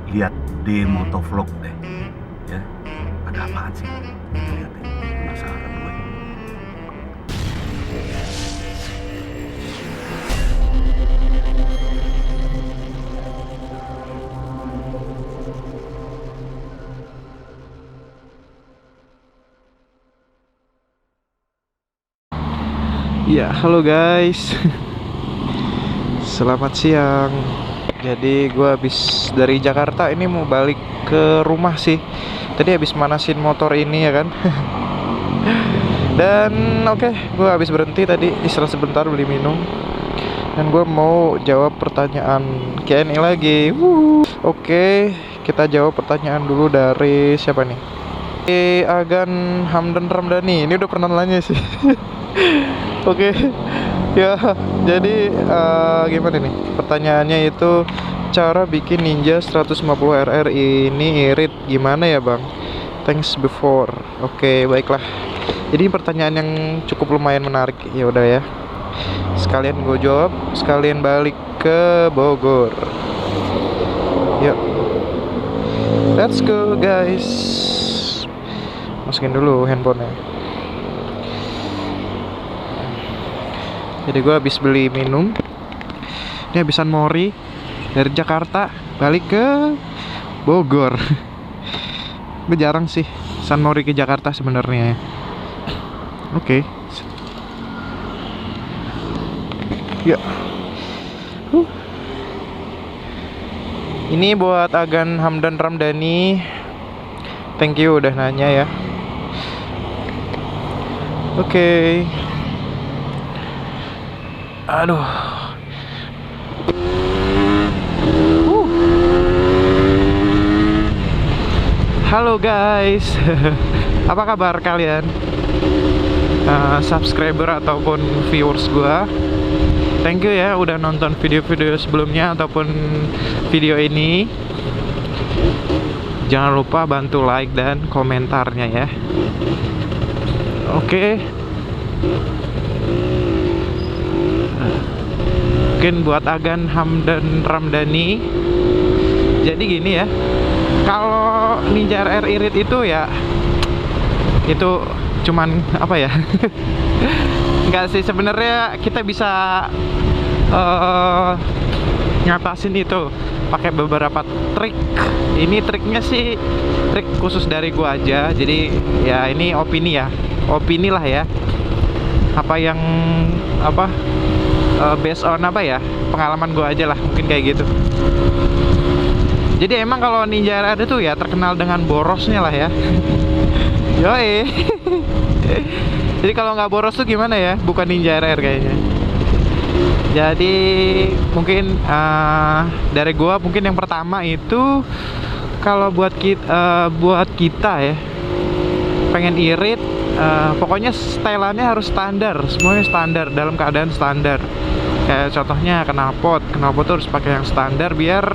lihat di motovlog deh ya, ada apaan sih, kita lihat deh, penasaran gue. Ya, halo guys. Selamat siang. Jadi gue habis dari Jakarta ini mau balik ke rumah sih. Tadi habis manasin motor ini ya kan. Dan oke, gue habis berhenti tadi istirahat sebentar beli minum. Dan gue mau jawab pertanyaan Q&A lagi. Oke, kita jawab pertanyaan dulu dari siapa nih? Agan Hamdan Ramdhani. Ini udah pernah nanya sih. Oke, ya, jadi gimana nih? Pertanyaannya itu cara bikin Ninja 150 RR ini irit gimana ya bang? Thanks before. Oke, baiklah. Jadi pertanyaan yang cukup lumayan menarik. Ya udah ya. Sekalian gue jawab, sekalian balik ke Bogor. Yuk, let's go guys. Masukin dulu handphonenya. Jadi gue habis beli minum. Ini habisan Mori dari Jakarta balik ke Bogor. Gue jarang sih San Mori ke Jakarta sebenarnya. Oke. Ya. Ini buat Agan Hamdan Ramdhani. Thank you udah nanya ya. Oke. Aduh. Halo guys. Apa kabar kalian? Subscriber ataupun viewers gua. Thank you ya udah nonton video-video sebelumnya ataupun video ini. Jangan lupa bantu like dan komentarnya ya. Oke. Mungkin buat Agan Hamdan Ramdhani. Jadi gini ya, kalau Ninja RR irit itu ya, itu cuman apa ya? Enggak sih, sebenarnya kita bisa ngatasin itu pakai beberapa trik. Ini triknya sih trik khusus dari gua aja. Jadi ya ini opini ya, opini lah ya. Apa yang based on apa ya, pengalaman gue aja lah, mungkin kayak gitu. Jadi emang kalau Ninja RR itu ya terkenal dengan borosnya lah ya. Yoi. Jadi kalau nggak boros tuh gimana ya, bukan Ninja RR kayaknya. Jadi mungkin dari gue mungkin yang pertama itu, kalau buat kita ya pengen irit, pokoknya stylannya harus standar, semuanya standar, dalam keadaan standar. Kayak contohnya knalpot tuh harus pakai yang standar biar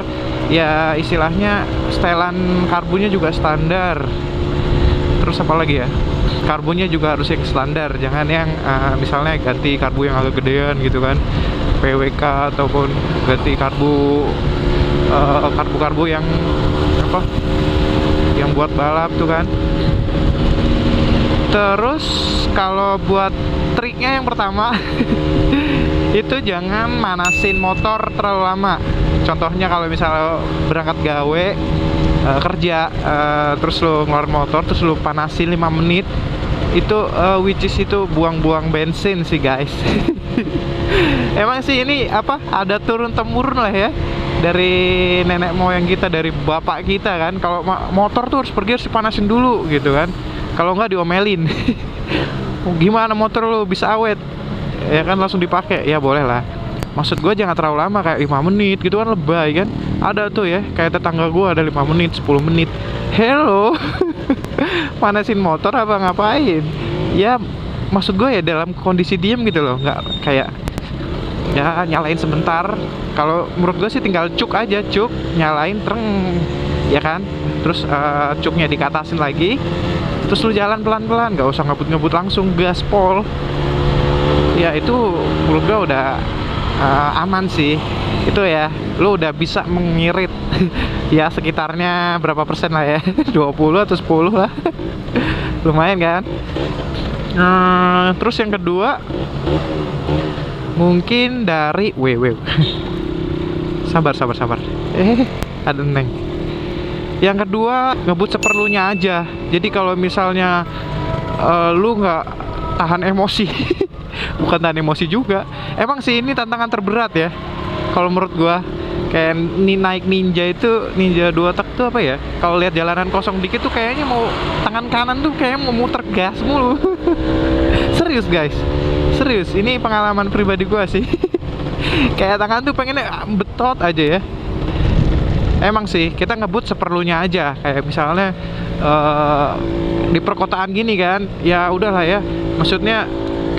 ya istilahnya stylan karbunya juga standar. Terus apa lagi ya, karbunya juga harus yang standar, jangan yang misalnya ganti karbu yang agak gedean gitu kan, PWK, ataupun ganti karbu yang apa, yang buat balap tuh kan. Terus kalau buat triknya yang pertama itu jangan manasin motor terlalu lama. Contohnya kalau misalnya berangkat gawe, kerja, terus lu ngeluarin motor, terus lu panasin 5 menit, itu which is itu buang-buang bensin sih guys. Emang sih ini apa, ada turun temurun lah ya dari nenek moyang kita, dari bapak kita kan. Kalau motor tuh harus pergi, harus dipanasin dulu gitu kan. Kalau nggak diomelin. Gimana motor lu bisa awet? Ya kan langsung dipakai, ya boleh lah. Maksud gue jangan terlalu lama, kayak 5 menit gitu kan lebay kan. Ada tuh ya, kayak tetangga gue ada 5 menit, 10 menit. Hello. Panasin motor apa ngapain? Ya maksud gue ya dalam kondisi diem gitu loh, nggak kayak ya nyalain sebentar. Kalau menurut gue sih tinggal cuk aja, cuk, nyalain treng, ya kan. Terus cuknya dikatasin lagi, terus lu jalan pelan-pelan, nggak usah ngebut-ngebut langsung gaspol. Ya itu menurut gue udah aman sih. itu ya, lu udah bisa mengirit ya sekitarnya berapa persen lah ya, 20 atau 10 lah. Lumayan kan. Terus yang kedua mungkin dari sabar ada neng. Yang kedua, ngebut seperlunya aja. Jadi kalau misalnya lu nggak tahan emosi bukan tahan emosi juga, emang sih ini tantangan terberat ya kalau menurut gua. Kayak naik Ninja itu, Ninja 2 tak tuh apa ya, kalau lihat jalanan kosong dikit tuh kayaknya mau tangan kanan tuh kayak mau muter gas mulu. Serius guys, serius, ini pengalaman pribadi gua sih. Kayak tangan tuh pengennya betot aja ya. Emang sih kita ngebut seperlunya aja. Kayak misalnya di perkotaan gini kan, ya udahlah ya, maksudnya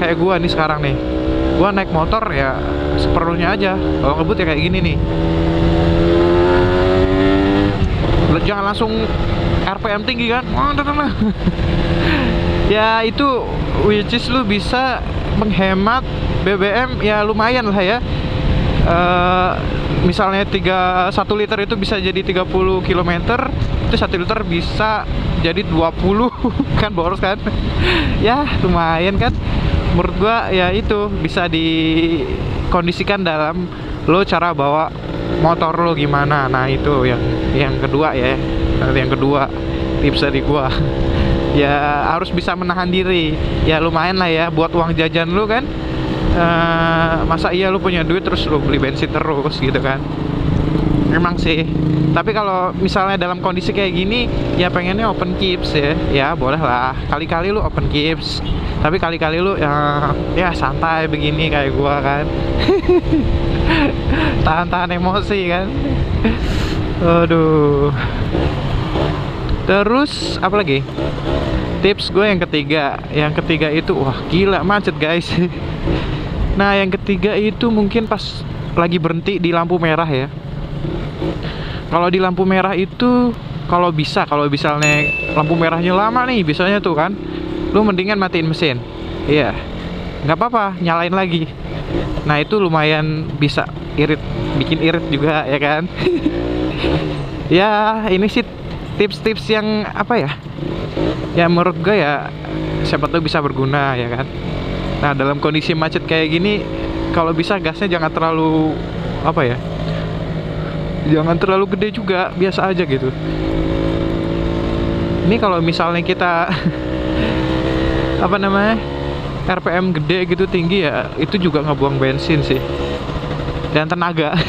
kayak gua nih sekarang nih, gua naik motor ya seperlunya aja. Kalau ngebut ya kayak gini nih, jangan langsung RPM tinggi kan. Ya itu which is lu bisa menghemat BBM ya lumayan lah ya. Misalnya 1 liter itu bisa jadi 30 km, itu 1 liter bisa jadi 20. Kan boros kan. Ya lumayan kan. Menurut gua ya itu bisa dikondisikan dalam lo cara bawa motor lo gimana. Nah itu yang kedua ya. Yang kedua tips dari gua. Ya harus bisa menahan diri. Ya lumayan lah ya buat uang jajan lo kan. Masa iya lu punya duit terus lu beli bensin terus gitu kan. Memang sih. Tapi kalau misalnya dalam kondisi kayak gini, ya pengennya open keeps ya. Ya boleh lah, kali-kali lu open keeps, tapi kali-kali lu ya santai begini kayak gua kan. Tahan-tahan emosi kan. Aduh. Terus apa lagi? Tips gue yang ketiga itu wah gila macet guys. Nah yang ketiga itu mungkin pas lagi berhenti di lampu merah ya. Kalau di lampu merah itu kalau misalnya lampu merahnya lama nih biasanya tuh kan, lu mendingan matiin mesin. Iya, nggak apa-apa, nyalain lagi. Nah itu lumayan bisa bikin irit juga ya kan. Ya ini sih tips-tips yang apa ya, ya menurut gue ya siapa tuh bisa berguna ya kan. Nah dalam kondisi macet kayak gini, kalau bisa gasnya jangan terlalu apa ya, jangan terlalu gede juga, biasa aja gitu. Ini kalau misalnya kita apa namanya RPM gede gitu tinggi ya, itu juga ngebuang bensin sih dan tenaga.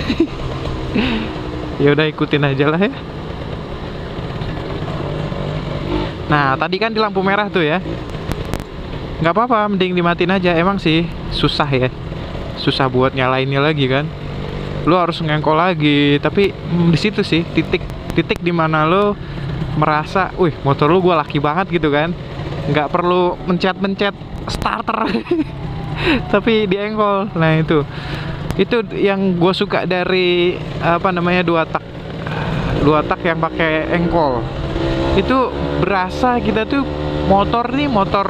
Ya udah ikutin aja lah ya. Nah tadi kan di lampu merah tuh ya, nggak apa-apa, mending dimatiin aja. Emang sih susah ya, susah buat nyalainnya lagi kan. Lo harus ngengkol lagi. Tapi di situ sih titik dimana lo merasa, wih motor lo gue laki banget gitu kan. Nggak perlu mencet starter, tapi diengkol. Nah itu yang gue suka dari apa namanya dua tak yang pakai engkol. Itu berasa kita tuh motor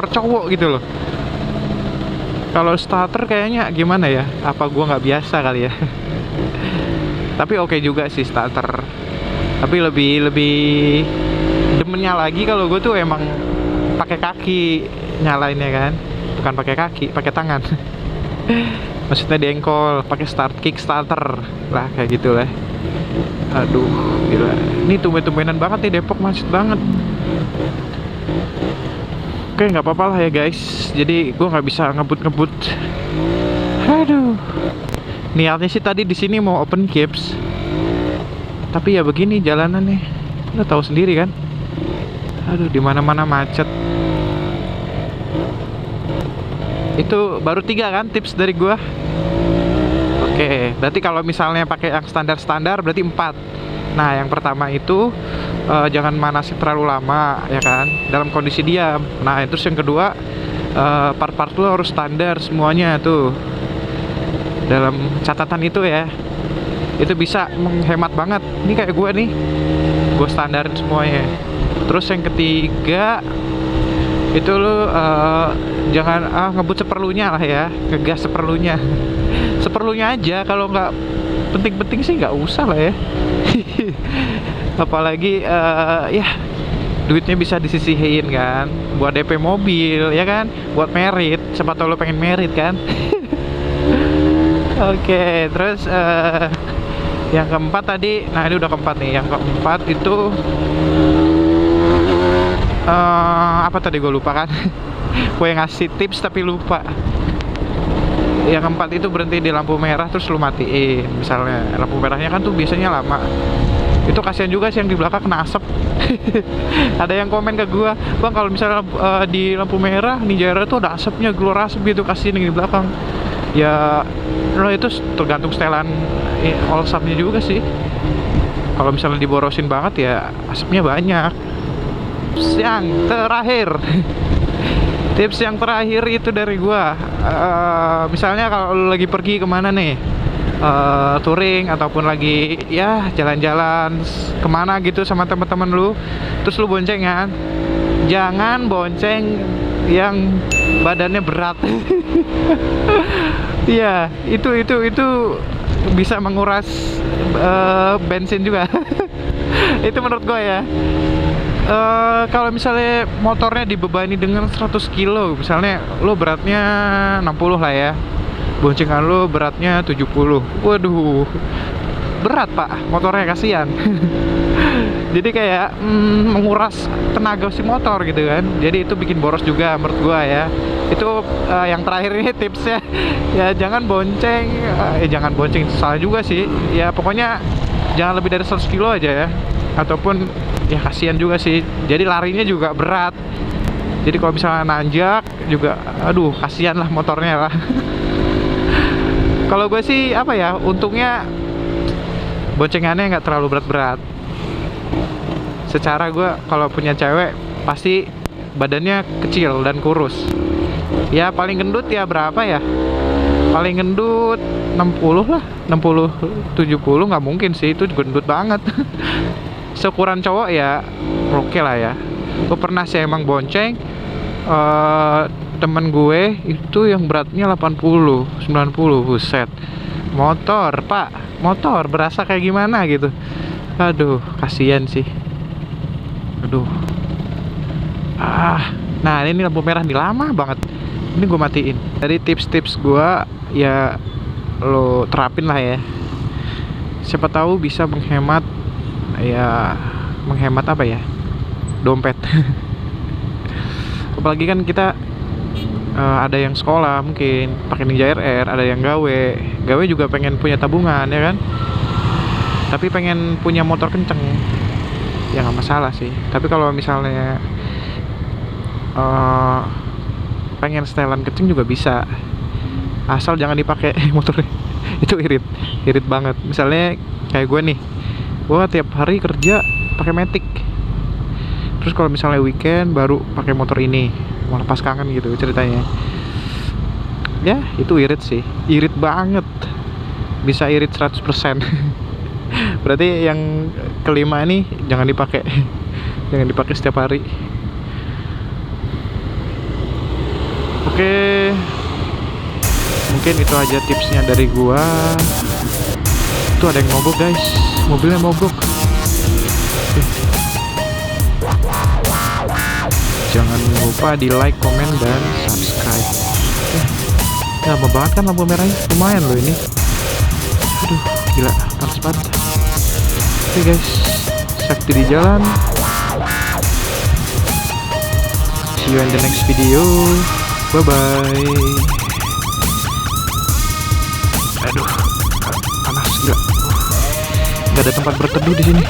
cowok gitu loh. Kalau starter kayaknya gimana ya, apa gua nggak biasa kali ya. Tapi oke juga sih starter, tapi lebih demennya lagi kalau gue tuh emang pakai kaki nyalainnya kan, bukan pakai kaki, pakai tangan. Maksudnya diengkol pakai kick starter lah, kayak gitu lah. Aduh gila, ini tumben-tumbenan banget nih Depok, macet banget. Oke, nggak apa-apa lah ya guys. Jadi gue nggak bisa ngebut. Aduh. Niatnya sih tadi di sini mau open keeps, tapi ya begini jalanan nih. Lo tahu sendiri kan. Aduh, di mana-mana macet. Itu baru 3 kan tips dari gue. Oke, berarti kalau misalnya pakai yang standar berarti 4. Nah, yang pertama itu jangan manasin terlalu lama ya kan, dalam kondisi diam. Nah terus yang kedua, part-part lo harus standar semuanya tuh dalam catatan itu ya. Itu bisa menghemat banget. Ini kayak gue nih, gue standarin semuanya. Terus yang ketiga itu lo jangan ngebut seperlunya lah ya, ngegas seperlunya. Seperlunya aja. Kalau nggak penting-penting sih nggak usah lah ya. Apalagi ya duitnya bisa disisihin kan buat DP mobil ya kan, buat merit, siapa tahu lo pengen merit kan. Oke, terus yang keempat tadi, nah ini udah keempat nih. Yang keempat itu apa tadi gue lupa kan. Gue ngasih tips tapi lupa. Yang keempat itu berhenti di lampu merah terus lu matiin. Misalnya lampu merahnya kan tuh biasanya lama. Itu kasihan juga sih yang di belakang kena asap. Ada yang komen ke gua, "Bang, kalau misalnya di lampu merah Ninja RR tuh ada asapnya, keluar asap gitu, kasihan yang di belakang." Ya, lo itu tergantung setelan all subnya juga sih. Kalau misalnya diborosin banget ya asapnya banyak. Yang terakhir. Tips yang terakhir itu dari gua, misalnya kalau lu lagi pergi kemana nih, touring ataupun lagi ya jalan-jalan kemana gitu sama teman-teman lu, terus lu boncengan, jangan bonceng yang badannya berat. Iya, itu bisa menguras bensin juga. Itu menurut gua ya. Kalau misalnya motornya dibebani dengan 100 kilo, misalnya lo beratnya 60 lah ya, boncengan lo beratnya 70, waduh, berat pak, motornya kasihan. Jadi kayak menguras tenaga si motor gitu kan, jadi itu bikin boros juga menurut gua ya. Itu yang terakhir ini tipsnya. Ya jangan bonceng, jangan bonceng, salah juga sih ya, pokoknya jangan lebih dari 100 kilo aja ya, ataupun ya kasihan juga sih, jadi larinya juga berat. Jadi kalau misalnya nanjak juga, aduh kasihan lah motornya lah. Kalau gue sih apa ya, untungnya boncengannya nggak terlalu berat-berat. Secara gue kalau punya cewek pasti badannya kecil dan kurus. Ya paling gendut ya berapa ya? Paling gendut 60 lah, 60 70 nggak mungkin sih, itu gendut banget. Seukuran cowok ya oke lah ya. Gue pernah sih emang bonceng temen gue itu yang beratnya 80 90, buset. Motor pak, motor berasa kayak gimana gitu. Aduh kasihan sih. Aduh. Nah ini lampu merah nih lama banget. Ini gue matiin. Dari tips-tips gue ya lo terapin lah ya. Siapa tahu bisa menghemat apa ya, dompet. Apalagi kan kita ada yang sekolah mungkin pakai Ninja RR, ada yang gawe juga pengen punya tabungan ya kan, tapi pengen punya motor kenceng ya nggak masalah sih. Tapi kalau misalnya pengen setelan kenceng juga bisa, asal jangan dipakai motornya. Itu irit banget. Misalnya kayak gue nih, gue tiap hari kerja pakai Matic, terus kalau misalnya weekend baru pakai motor ini, mau lepas kangen gitu ceritanya. Ya itu irit sih, irit banget, bisa irit 100%. Berarti yang kelima ini jangan dipakai. Jangan dipakai setiap hari. Oke, mungkin itu aja tipsnya dari gua. Tuh ada yang mogok guys, mobilnya mogok. Jangan lupa di like, komen, dan subscribe. Lama banget kan lampu merahnya, lumayan loh ini. Aduh gila, panas. Oke guys, safety di jalan. See you in the next video. Bye bye. Aduh, panas gila. Nggak ada tempat berteduh di sini.